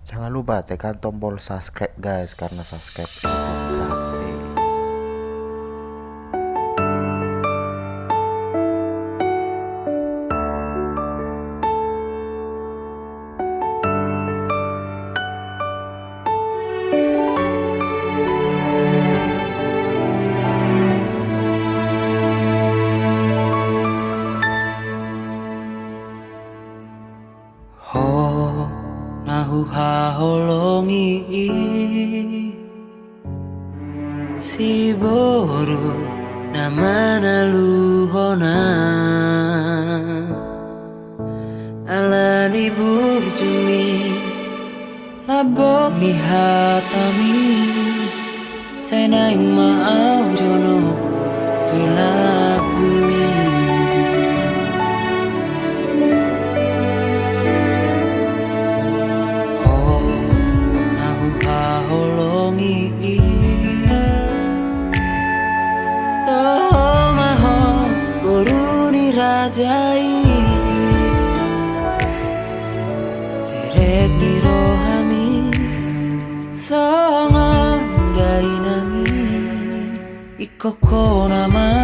Jangan lupa tekan tombol subscribe guys, karena subscribe itu gratis. Ho nahu ha holongi si boru namana luhona alani burjumi labok ni hatami sainai maau jono bila bumi. Rajai serek ni rohami songo dai nami ikoko nama